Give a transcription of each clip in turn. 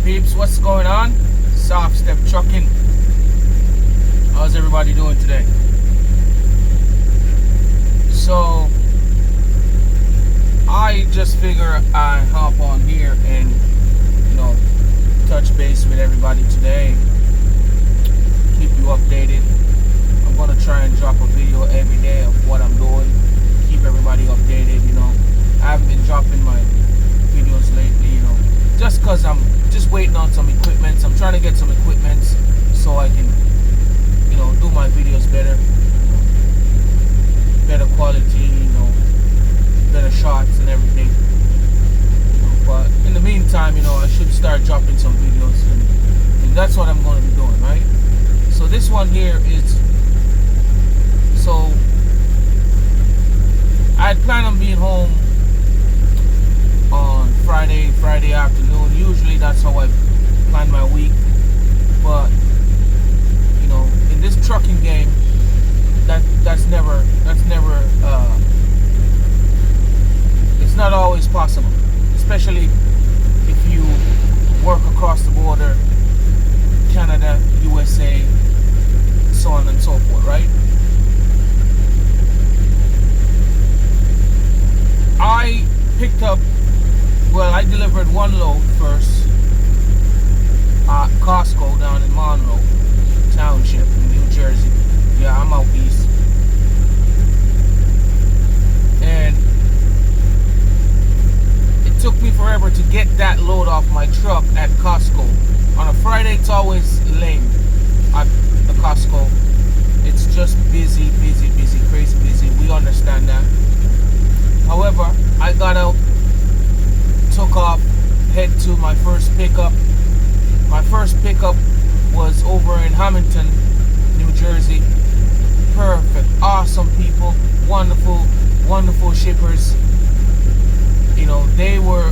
peeps, what's going on? Soft Step Trucking. How's everybody doing today? So I just figure I hop on here and touch base with everybody today, keep you updated. I'm gonna try and drop a video every day of what I'm doing, keep everybody updated. I haven't been dropping my videos lately, just because I'm just waiting on some equipment. I'm trying to get some equipment so I can do my videos better, better quality, better shots and everything. But in the meantime, I should start dropping some videos, and that's what I'm going to be doing, right? So this one here is, so I had planned on being home on Friday afternoon. Usually that's how I plan my week, but in this trucking game, that's never it's not always possible, especially if you work across the border, Canada, USA, so on and so forth, right? I delivered one load first at Costco down in Monroe Township in New Jersey. Yeah, I'm out east. And it took me forever to get that load off my truck at Costco. On a Friday, it's always lame at the Costco. It's just busy, crazy busy. We understand that. However, I got out, took off, head to my first pickup. My first pickup was over in Hamilton, New Jersey. Perfect, awesome people, wonderful shippers. They were,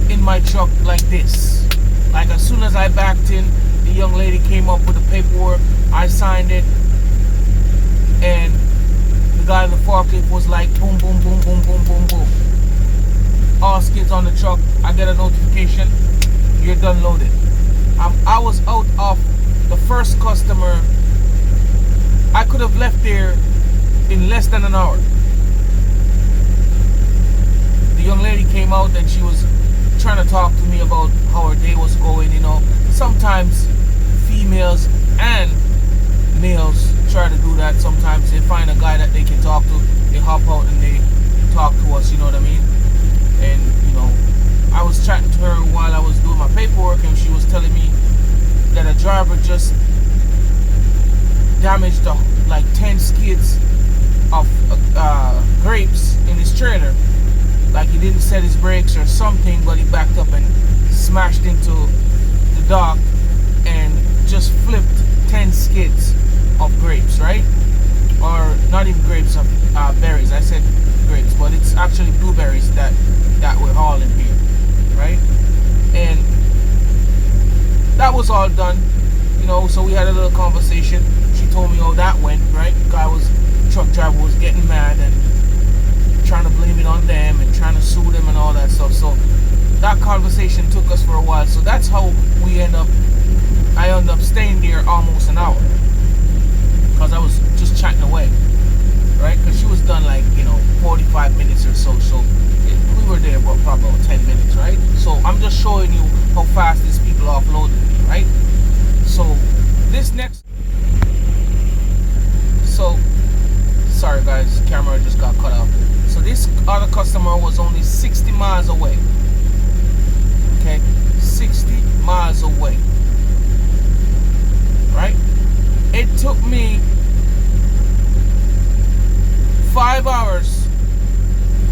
in my truck like this. Like as soon as I backed in, the young lady came up with the paperwork. I signed it, and the guy in the forklift was like, boom, boom, boom, boom, boom, boom, boom. All skids on the truck. I get a notification, you're done loaded. I was out of the first customer. I could have left there in less than an hour. The young lady came out and she was trying to talk to me about how her day was going. Sometimes females and males try to do that. Sometimes they find a guy that they can talk to, they hop out and they talk to us, you know what I mean? And I was chatting to her while I was doing my paperwork, and she was telling me that a driver just damaged like 10 skids of grapes in his trailer. Like he didn't set his brakes or something, but he backed up and smashed into the dock and just flipped 10 skids of grapes, right? Or not even grapes, of berries. I said grapes, but it's actually blueberries that we're hauling here, right? And that was all done, so we had a little conversation. She told me how that went, right? Truck driver was getting mad and trying to blame it on them and trying to sue them and all that stuff. So that conversation took us for a while. So that's how I ended up staying there almost an hour, because I was just chatting away, right? Because she was done like 45 minutes or so. So we were there for probably about 10 minutes, right? So I'm just showing you how fast these people offloaded me, right? So this next, sorry guys, camera just got cut off. So this other customer was only 60 miles away. Okay, 60 miles away, right? It took me 5 hours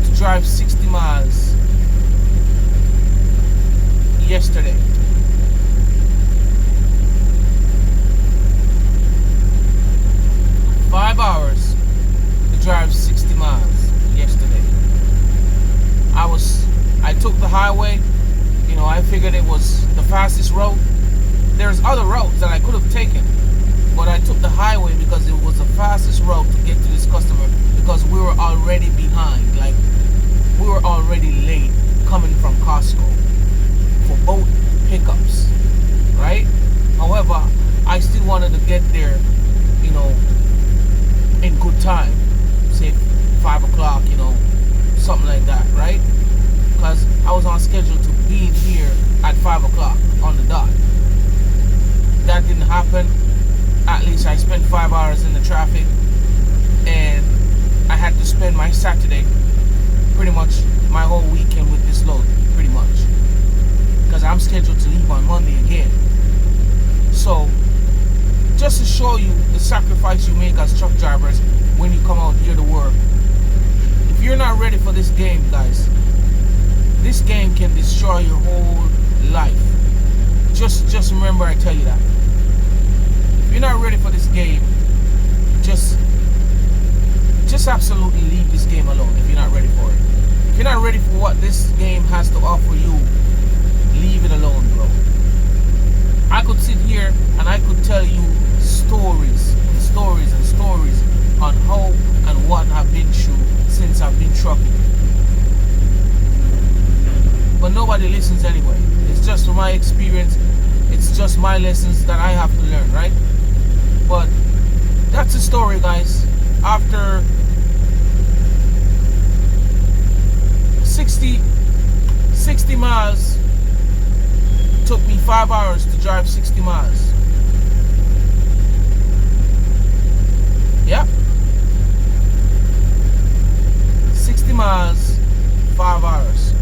to drive 60 miles yesterday. Drive 60 miles yesterday. I took the highway. I figured it was the fastest route. There's other routes that I could have taken, but I took the highway because it was the fastest route to get to this customer, because we were already behind. Like, we were already late coming from Costco for both 5 o'clock on the dot. That didn't happen. At least I spent 5 hours in the traffic, and I had to spend my Saturday, pretty much my whole weekend with this load, pretty much, because I'm scheduled to leave on Monday again. So just to show you the sacrifice you make as truck drivers when you come out here to work. If you're not ready for this game, guys, this game can destroy your whole life. Just remember I tell you that. If you're not ready for this game, just absolutely leave this game alone if you're not ready for it. If you're not ready for what this game has to offer you, leave it alone, bro. I could sit here and I could tell you stories and stories and stories on how and what I've been through since I've been trucking. But nobody listens anyway. It's just from my experience. It's just my lessons that I have to learn, right? But that's the story, guys. After 60 miles, took me 5 hours to drive 60 miles. Yep. 60 miles, 5 hours.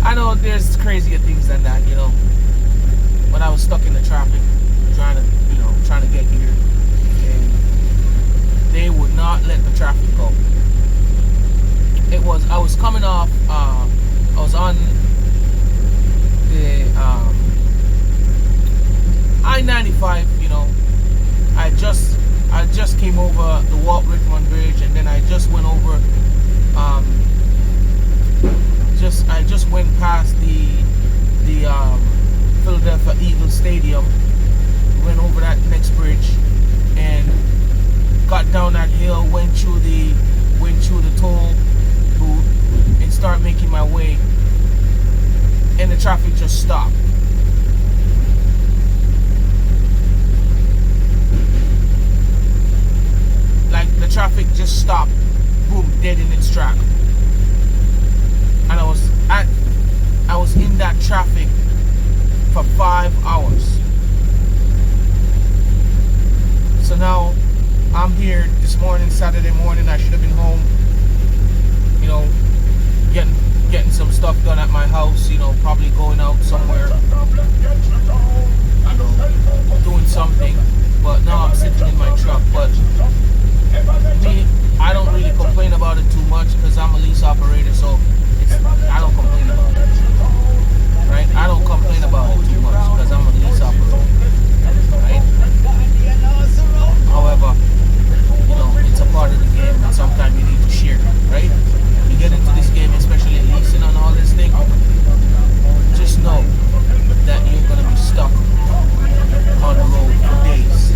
I know there's crazier things than that, you know. When I was stuck in the traffic, trying to get here, and they would not let the traffic go. I was coming off, I was on the I-95, you know. I just came over the Walt Whitman Bridge, and then I just went over, I just went past the Philadelphia Eagles Stadium, went over that next bridge, and got down that hill, went through the toll booth, and started making my way, and the traffic just stopped. Like the traffic just stopped, boom, dead in its track. And I was in that traffic for 5 hours. So now I'm here this morning, Saturday morning. I should have been home, you know, getting some stuff done at my house, you know, probably going out somewhere, you know, doing something. But now I'm sitting in my truck. But me, I don't really complain about it too much because I'm a lease operator, so I don't complain about it, right? I don't complain about it too much because I'm a lease operator, right? However, you know, it's a part of the game, and sometimes you need to share, right? You get into this game, especially leasing and all this thing, just know that you're gonna be stuck on the road for days.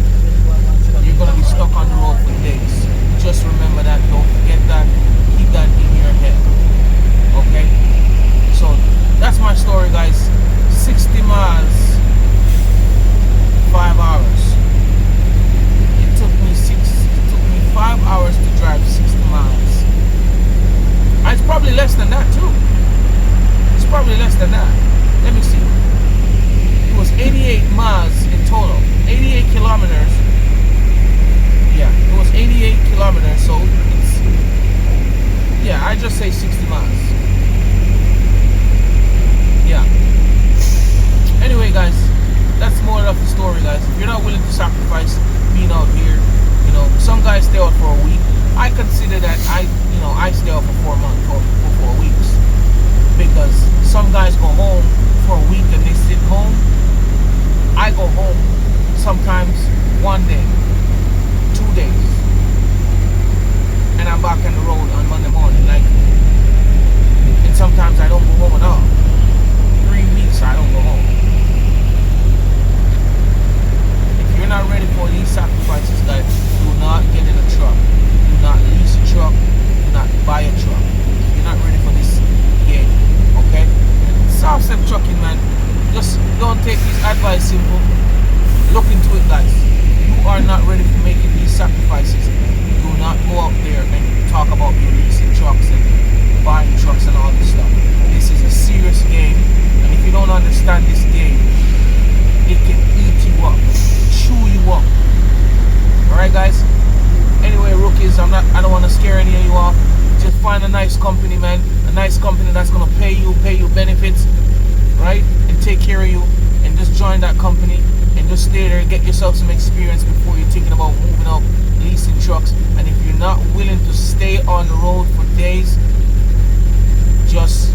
You're gonna be stuck on the road for days. Just remember that. Don't forget that. Keep that in your head. Okay? So that's my story, guys. 60 miles, 5 hours. It took me 5 hours to drive 60 miles. And it's probably less than that too. It's probably less than that. Let me see. It was 88 miles in total. 88 kilometers. Yeah, it was 88 kilometers, so it's, yeah, I just say 60 miles. Yeah. Anyway, guys, that's more of the story, guys. If you're not willing to sacrifice being out here, you know, some guys stay out for a week. I consider that I stay out for 4 months or 4 weeks, because some guys go home for a week and they sit home. I go home sometimes 1 day, 2 days, and I'm back on the road on Monday morning. Like, and sometimes I don't go home at all. 3 weeks I don't go home. If you're not ready for these sacrifices, guys, do not get in a truck. Do not lease a truck. Do not buy a truck. You're not ready for this game. Okay? Soft-step trucking, man. Just don't take this advice simple. Look into it, guys. You are not ready for making these sacrifices. Do not go out there and talk about your leasing trucks and buying trucks and all this stuff. company that's gonna pay you benefits, right, and take care of you, and just join that company and just stay there, get yourself some experience before you're thinking about moving up, leasing trucks. And if you're not willing to stay on the road for days, just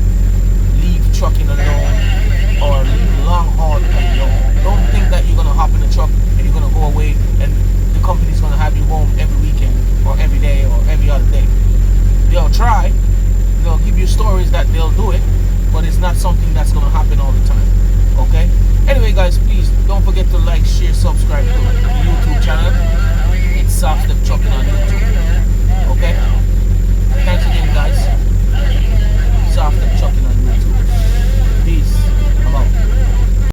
leave trucking alone or leave long haul alone. Don't think that you're gonna hop in the truck and you're gonna go away and the company's gonna have you home every weekend or every day or every other day. They'll try, they'll give you stories that they'll do it, but it's not something that's gonna happen all the time. Okay? Anyway, guys, please don't forget to like, share, subscribe to the YouTube channel. It's Soft Step Trucking on YouTube.